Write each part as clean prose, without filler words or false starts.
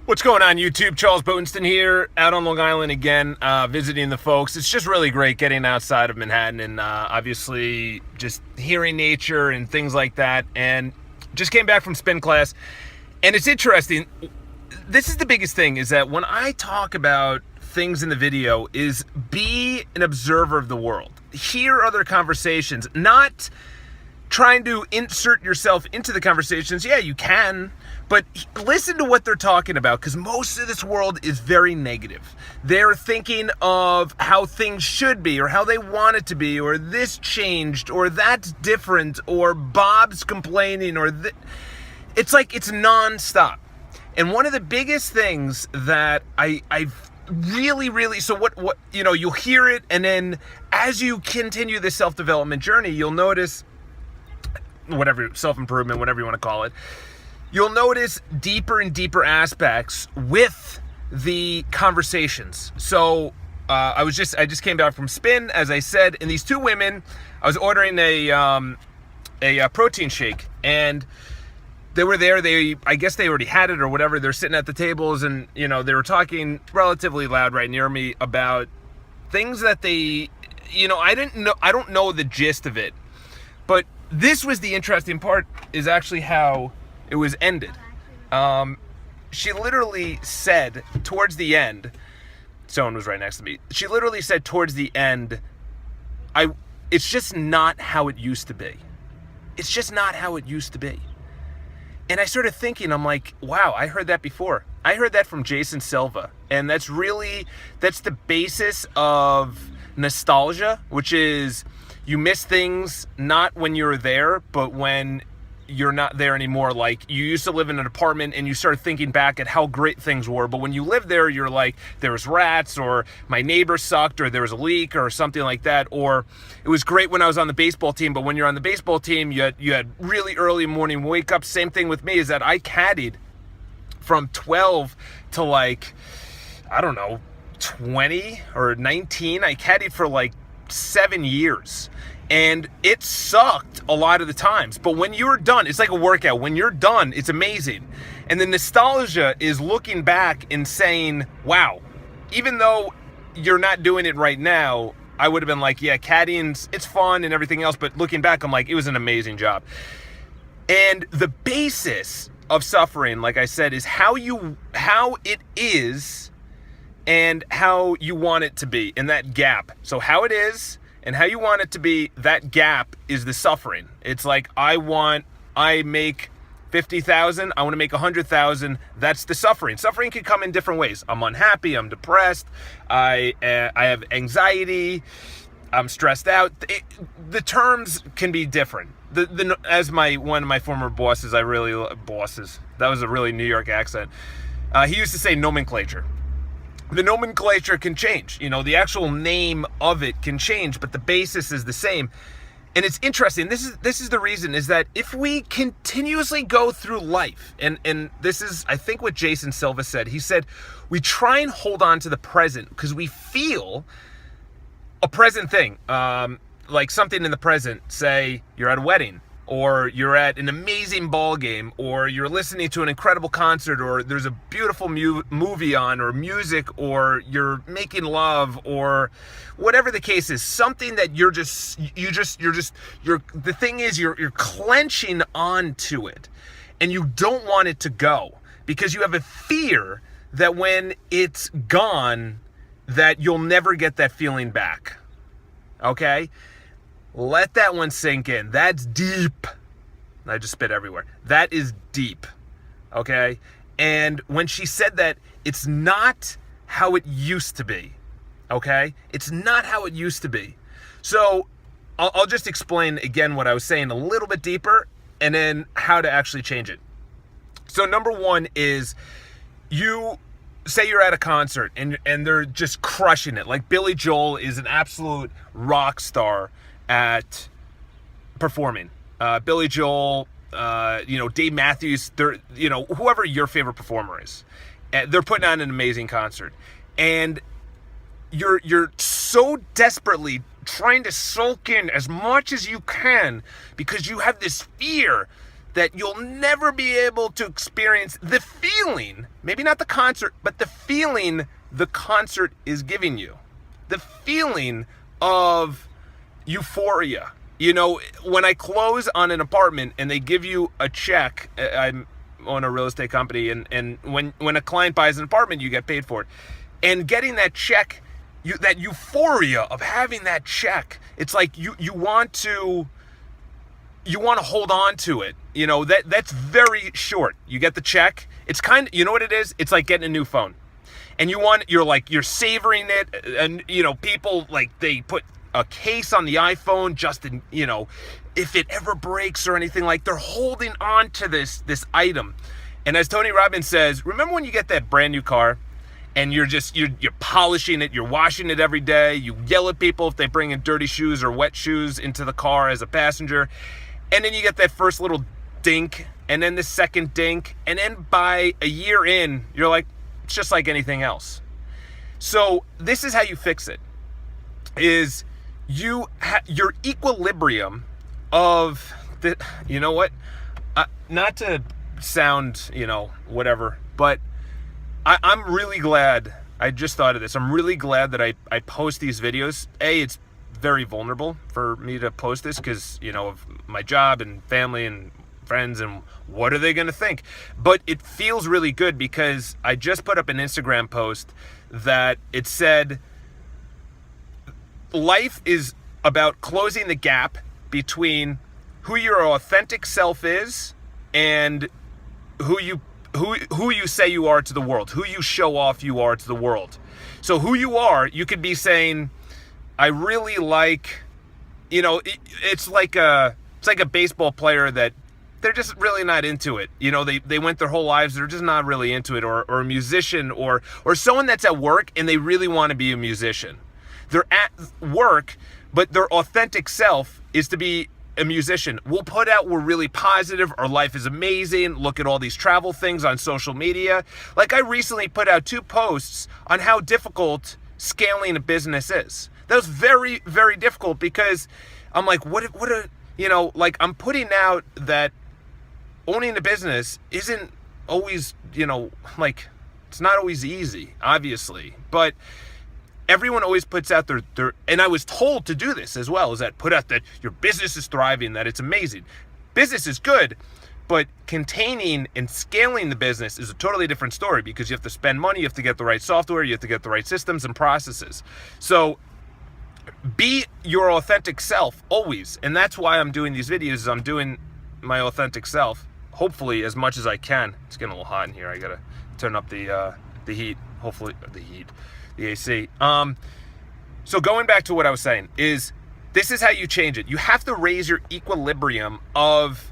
What's going on, YouTube? Charles Botenston here, out on Long Island again, visiting the folks. It's just really great getting outside of Manhattan and obviously just hearing nature and things like that. And just came back from spin class. And it's interesting. This is the biggest thing, is that when I talk about things in the video, is be an observer of the world. Hear other conversations, not trying to insert yourself into the conversations. Yeah, you can, but listen to what they're talking about, because most of this world is very negative. They're thinking of how things should be, or how they want it to be, or this changed, or that's different, or Bob's complaining, or it's like it's nonstop. And one of the biggest things that I've really, so what, you'll hear it, and then as you continue this self-development journey, you'll notice, whatever, self-improvement, whatever you want to call it, you'll notice deeper and deeper aspects with the conversations. So I just came back from spin, as I said, and these two women, I was ordering a protein shake, and they were there. I guess they already had it or whatever. They're sitting at the tables, and they were talking relatively loud right near me about things that they, I don't know the gist of it, but this was the interesting part, is actually how it was ended. She literally said towards the end, someone was right next to me. She literally said towards the end, it's just not how it used to be. It's just not how it used to be. And I started thinking, I'm like, wow, I heard that before. I heard that from Jason Silva. And that's the basis of nostalgia, which is you miss things not when you're there, but when you're not there anymore. Like, you used to live in an apartment and you start thinking back at how great things were, but when you live there, you're like, there was rats, or my neighbor sucked, or there was a leak, or something like that. Or it was great when I was on the baseball team, but when you're on the baseball team, you had really early morning wake up. Same thing with me, is that I caddied from 12 to like, I don't know, 20 or 19. I caddied for like 7 years, and it sucked a lot of the times, but when you're done, it's like a workout. When you're done, it's amazing. And the nostalgia is looking back and saying, wow, even though you're not doing it right now, I would have been like, yeah, caddying's, it's fun and everything else, but looking back, I'm like, it was an amazing job. And the basis of suffering, like I said, is how it is and how you want it to be, in that gap. So how it is and how you want it to be, that gap is the suffering. It's like, I make 50,000, I want to make 100,000. That's the suffering. Suffering can come in different ways. I'm unhappy, I'm depressed, I have anxiety, I'm stressed out. The terms can be different. As one of my former bosses, that was a really New York accent. He used to say nomenclature. The nomenclature can change. The actual name of it can change, but the basis is the same. And it's interesting. This is the reason, is that if we continuously go through life, and this is, I think, what Jason Silva said. He said, we try and hold on to the present because we feel a present thing, like something in the present. Say you're at a wedding, or you're at an amazing ball game, or you're listening to an incredible concert, or there's a beautiful movie on, or music, or you're making love, or whatever the case is, something that the thing is, you're clenching onto it, and you don't want it to go, because you have a fear that when it's gone, that you'll never get that feeling back. Okay? Let that one sink in. That's deep. I just spit everywhere. That is deep. Okay? And when she said that, it's not how it used to be. Okay? It's not how it used to be. So I'll just explain again what I was saying a little bit deeper, and then how to actually change it. So number one is, you say you're at a concert and they're just crushing it. Like Billy Joel is an absolute rock star at performing. Billy Joel, Dave Matthews, whoever your favorite performer is, they're putting on an amazing concert, and you're so desperately trying to soak in as much as you can, because you have this fear that you'll never be able to experience the feeling, maybe not the concert, but the feeling the concert is giving you. The feeling of euphoria. You know, when I close on an apartment and they give you a check, I'm on a real estate company, and when a client buys an apartment, you get paid for it. And getting that check, that euphoria of having that check, it's like you want to hold on to it. You know, that's very short. You get the check. It's kind of, you know what it is? It's like getting a new phone. And you're savoring it. And, you know, people, like, they put a case on the iPhone just in, you know, if it ever breaks or anything, like, they're holding on to this item. And as Tony Robbins says, remember when you get that brand new car and you're polishing it, you're washing it every day, you yell at people if they bring in dirty shoes or wet shoes into the car as a passenger, and then you get that first little dink, and then the second dink, and then by a year in, you're like, it's just like anything else. So this is how you fix it, is your equilibrium of the, you know what, not to sound, you know, whatever, but I'm really glad, I just thought of this, I'm really glad that I post these videos. It's very vulnerable for me to post this because, you know, of my job and family and friends, and what are they going to think? But it feels really good because I just put up an Instagram post that it said, life is about closing the gap between who your authentic self is and who you say you are to the world, who you show off you are to the world. So who you are, you could be saying, I really like, you know, it's like a baseball player that they're just really not into it. You know, they went their whole lives, they're just not really into it, or a musician, or someone that's at work and they really want to be a musician. They're at work, but their authentic self is to be a musician. We'll put out, we're really positive, our life is amazing, look at all these travel things on social media. Like, I recently put out 2 posts on how difficult scaling a business is. That was very, very difficult because I'm like, you know, like, I'm putting out that owning a business isn't always, you know, like, it's not always easy, obviously, but everyone always puts out their, and I was told to do this as well, is that put out that your business is thriving, that it's amazing. Business is good, but containing and scaling the business is a totally different story because you have to spend money, you have to get the right software, you have to get the right systems and processes. So be your authentic self always. And that's why I'm doing these videos, is I'm doing my authentic self, hopefully as much as I can. It's getting a little hot in here. I gotta turn up the heat, hopefully the AC. So going back to what I was saying, is this is how you change it. You have to raise your equilibrium of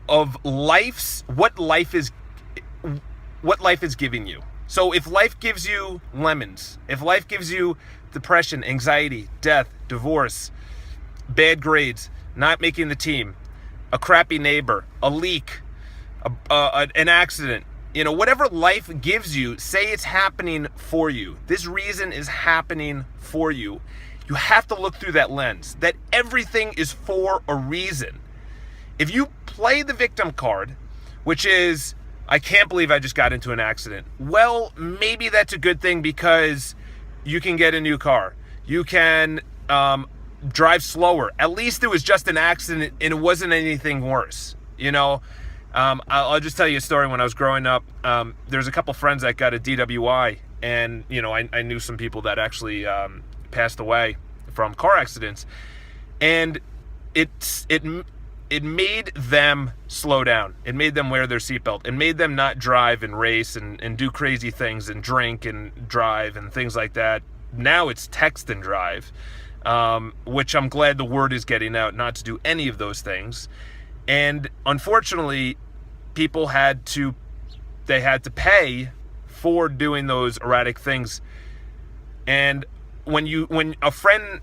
what life is giving you. So if life gives you lemons, if life gives you depression, anxiety, death, divorce, bad grades, not making the team, a crappy neighbor, a leak, an accident, you know, whatever life gives you, say it's happening for you. This reason is happening for you. You have to look through that lens, that everything is for a reason. If you play the victim card, which is, I can't believe I just got into an accident. Well, maybe that's a good thing because you can get a new car. You can drive slower. At least it was just an accident and it wasn't anything worse, you know? I'll just tell you a story. When I was growing up, there's a couple friends that got a DWI, and you know, I knew some people that actually passed away from car accidents, and it made them slow down. It made them wear their seatbelt. It made them not drive and race and do crazy things and drink and drive and things like that. Now it's text and drive, which I'm glad the word is getting out not to do any of those things. And unfortunately, people had to pay for doing those erratic things. And when a friend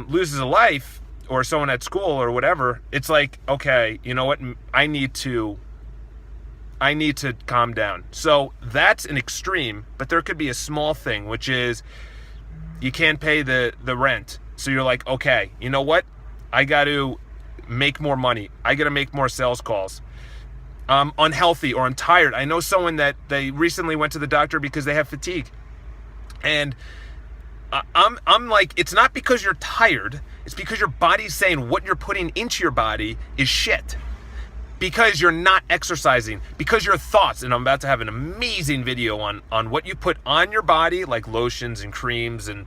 loses a life, or someone at school or whatever, it's like, okay, you know what? I need to calm down. So that's an extreme, but there could be a small thing, which is you can't pay the rent. So you're like, okay, you know what? I got to make more money. I got to make more sales calls. I'm unhealthy or I'm tired. I know someone that they recently went to the doctor because they have fatigue. And I'm like, it's not because you're tired. It's because your body's saying what you're putting into your body is shit. Because you're not exercising, because your thoughts, and I'm about to have an amazing video on what you put on your body, like lotions and creams and,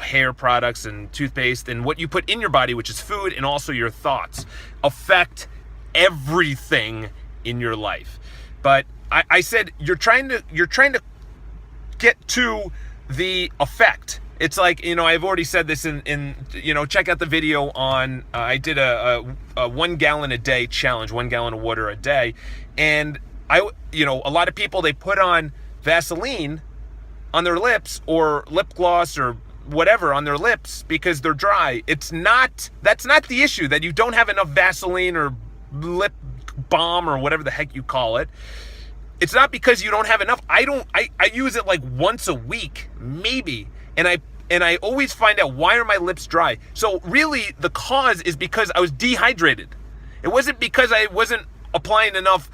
hair products and toothpaste, and what you put in your body, which is food, and also your thoughts, affect everything in your life. But I said, you're trying to get to the effect. It's like, I've already said this in check out the video on, I did a 1 gallon a day challenge, 1 gallon of water a day. And a lot of people, they put on Vaseline on their lips or lip gloss or whatever on their lips because they're dry. That's not the issue, that you don't have enough Vaseline or lip balm or whatever the heck you call it. It's not because you don't have enough. I use it like once a week, maybe. And I always find out, why are my lips dry? So really the cause is because I was dehydrated. It wasn't because I wasn't applying enough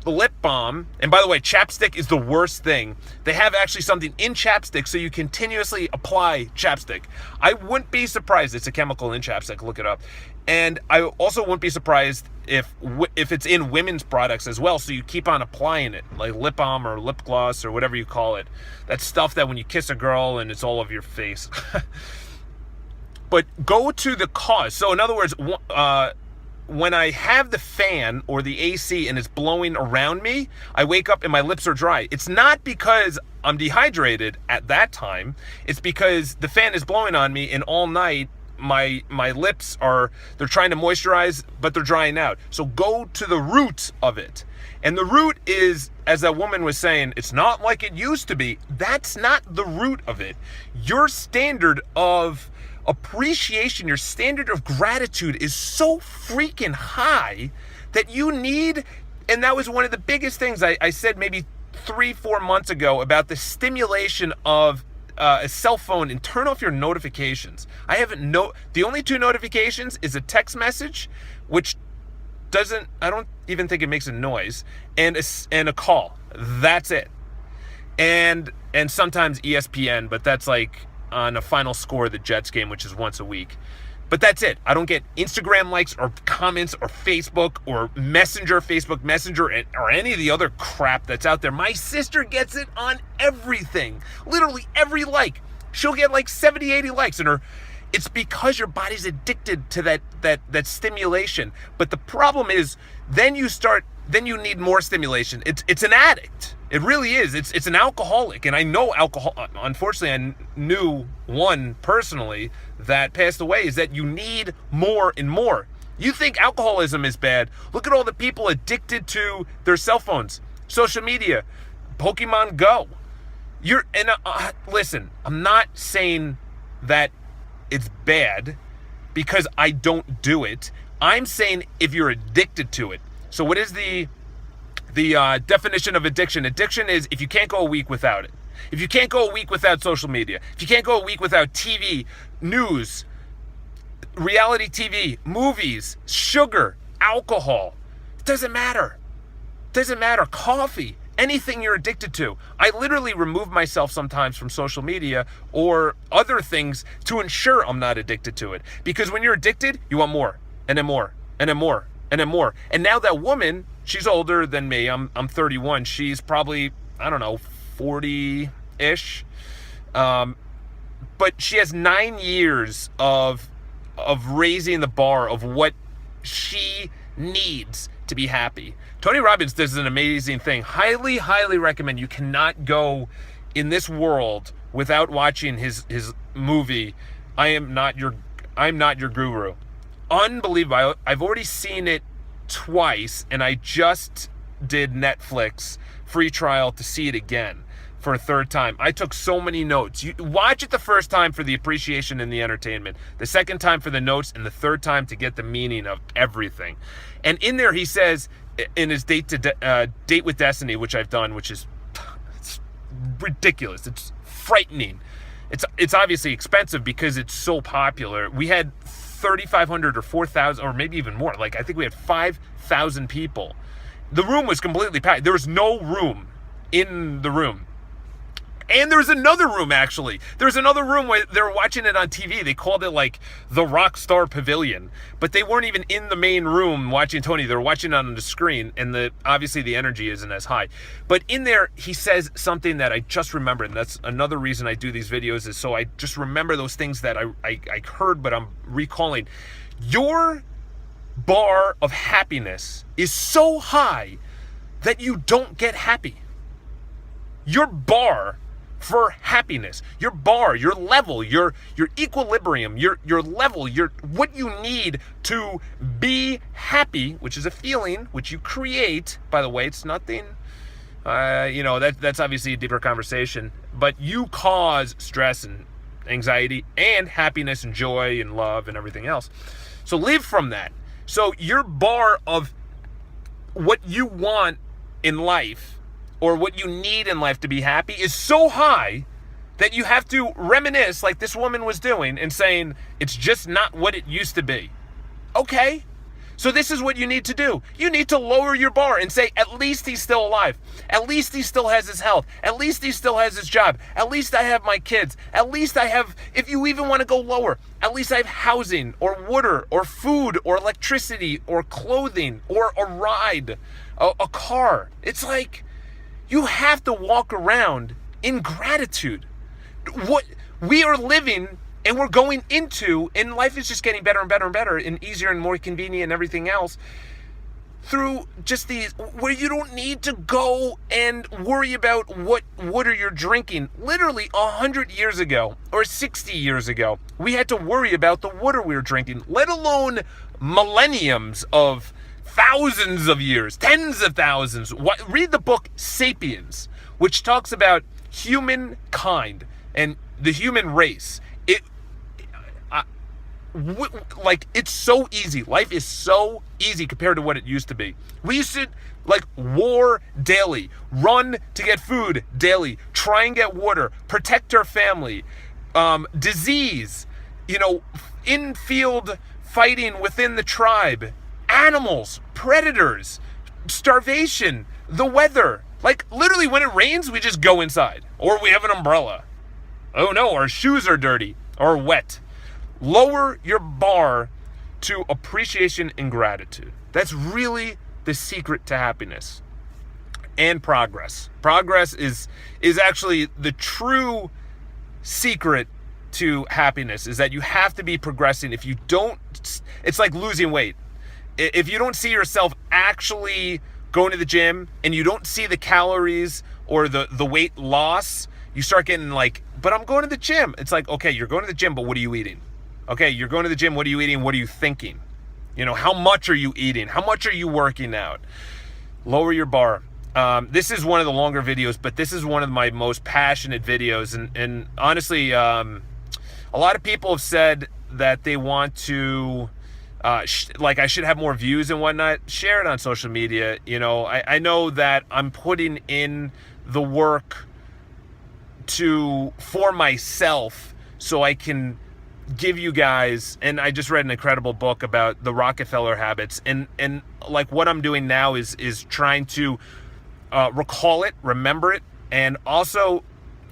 lip balm. And by the way, chapstick is the worst thing. They have actually something in chapstick so you continuously apply chapstick. I wouldn't be surprised. It's a chemical in chapstick. Look it up. And I also wouldn't be surprised if it's in women's products as well, so you keep on applying it, like lip balm or lip gloss or whatever you call it. That stuff that when you kiss a girl and it's all over your face. But go to the cause. So in other words, when I have the fan or the AC and it's blowing around me, I wake up and my lips are dry. It's not because I'm dehydrated at that time. It's because the fan is blowing on me, and all night my lips they're trying to moisturize, but they're drying out. So go to the root of it. And the root is, as that woman was saying, it's not like it used to be. That's not the root of it. Your standard of appreciation, your standard of gratitude is so freaking high that you need, and that was one of the biggest things I said maybe 3-4 months ago about the stimulation of a cell phone, and turn off your notifications. The only 2 notifications is a text message, which I don't even think it makes a noise, and a call. That's it. And sometimes ESPN, but that's like on a final score of the Jets game, which is once a week. But that's it. I don't get Instagram likes or comments or Facebook or Facebook Messenger, or any of the other crap that's out there. My sister gets it on everything. Literally every like. She'll get like 70, 80 likes. It's because your body's addicted to that stimulation. But the problem is, then you need more stimulation. It's an addict. It really is. It's an alcoholic. And I know alcohol, unfortunately, I knew one personally that passed away, is that you need more and more. You think alcoholism is bad. Look at all the people addicted to their cell phones, social media, Pokemon Go. Listen, I'm not saying that it's bad because I don't do it. I'm saying if you're addicted to it. So what is the definition of addiction? Addiction is if you can't go a week without it. If you can't go a week without social media. If you can't go a week without TV, news, reality TV, movies, sugar, alcohol. It doesn't matter. It doesn't matter. Coffee. Anything you're addicted to. I literally remove myself sometimes from social media or other things to ensure I'm not addicted to it. Because when you're addicted, you want more, and then more, and then more, and then more. And now that woman, she's older than me. I'm 31. She's probably, 40-ish. But she has 9 years of raising the bar of what she needs to be happy. Tony Robbins does an amazing thing. Highly, highly recommend. You cannot go in this world without watching his movie, I'm Not Your Guru. Unbelievable. I've already seen it twice, and I just did Netflix free trial to see it again for a third time. I took so many notes. You watch it the first time for the appreciation and the entertainment, the second time for the notes, and the third time to get the meaning of everything. And in there he says, in his Date with Destiny, which I've done, which is it's ridiculous. It's frightening. It's obviously expensive because it's so popular. We had 3,500 or 4,000 or maybe even more. Like I think we had 5,000 people. The room was completely packed. There was no room in the room. And there's another room, actually. There's another room where they were watching it on TV. They called it like the Rockstar Pavilion. But they weren't even in the main room watching Tony. They were watching it on the screen. And obviously the energy isn't as high. But in there, he says something that I just remembered. And that's another reason I do these videos, is so I just remember those things that I heard, but I'm recalling. Your bar of happiness is so high that you don't get happy. Your bar for happiness, your bar, your level, your equilibrium, your level, what you need to be happy, which is a feeling which you create. By the way, it's nothing, that's obviously a deeper conversation, but you cause stress and anxiety and happiness and joy and love and everything else. So live from that. So your bar of what you want in life, or what you need in life to be happy, is so high that you have to reminisce, like this woman was doing, and saying, it's just not what it used to be. Okay, so this is what you need to do. You need to lower your bar and say, at least he's still alive. At least he still has his health. At least he still has his job. At least I have my kids. At least I have, if you even want to go lower, at least I have housing or water or food or electricity or clothing or a ride, a car. It's like, you have to walk around in gratitude. What we are living and we're going into, and life is just getting better and better and better and easier and more convenient and everything else, through just these, where you don't need to go and worry about what water you're drinking. Literally 100 years ago or 60 years ago, we had to worry about the water we were drinking, let alone millenniums of thousands of years, tens of thousands. Read the book Sapiens, which talks about humankind and the human race. It's so easy. Life is so easy compared to what it used to be. We used to war daily, run to get food daily, try and get water, protect our family, disease, in-field fighting within the tribe, animals, predators, starvation, the weather. Like literally when it rains, we just go inside, or we have an umbrella. Oh no, our shoes are dirty or wet. Lower your bar to appreciation and gratitude. That's really the secret to happiness and progress. Progress is actually the true secret to happiness, is that you have to be progressing. If you don't, it's like losing weight. If you don't see yourself actually going to the gym and you don't see the calories or the weight loss, you start getting like, but I'm going to the gym. It's like, okay, you're going to the gym, but what are you eating? Okay, you're going to the gym. What are you eating? What are you thinking? How much are you eating? How much are you working out? Lower your bar. This is one of the longer videos, but this is one of my most passionate videos. And honestly, a lot of people have said that they want to, I should have more views and whatnot. Share it on social media. I know that I'm putting in the work for myself so I can give you guys, and I just read an incredible book about the Rockefeller habits, and what I'm doing now is trying to recall it, remember it, and also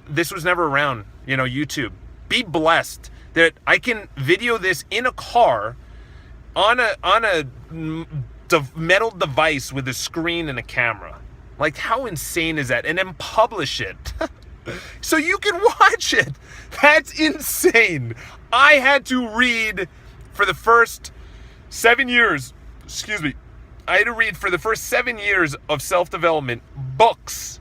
this was never around, YouTube. Be blessed that I can video this in a car on a metal device with a screen and a camera. Like, how insane is that? And then publish it so you can watch it. That's insane. I had to read for the first 7 years, I had to read for the first 7 years of self-development books.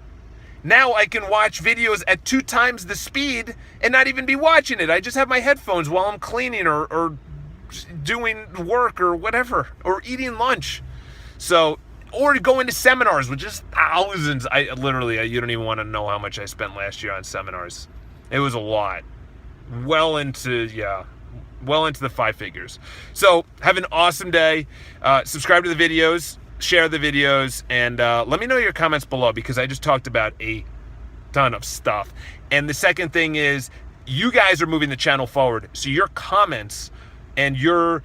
Now I can watch videos at 2 times the speed and not even be watching it. I just have my headphones while I'm cleaning or doing work or whatever, or eating lunch. So, or going to seminars, which is thousands. You don't even want to know how much I spent last year on seminars. It was a lot. Well into the 5 figures. So have an awesome day. Subscribe to the videos, share the videos, and let me know your comments below, because I just talked about a ton of stuff. And the second thing is, you guys are moving the channel forward. So your comments and your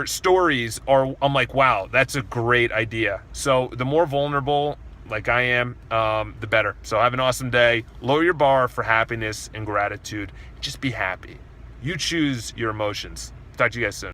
stories are, I'm like, wow, that's a great idea. So the more vulnerable like I am, the better. So have an awesome day. Lower your bar for happiness and gratitude. Just be happy. You choose your emotions. Talk to you guys soon.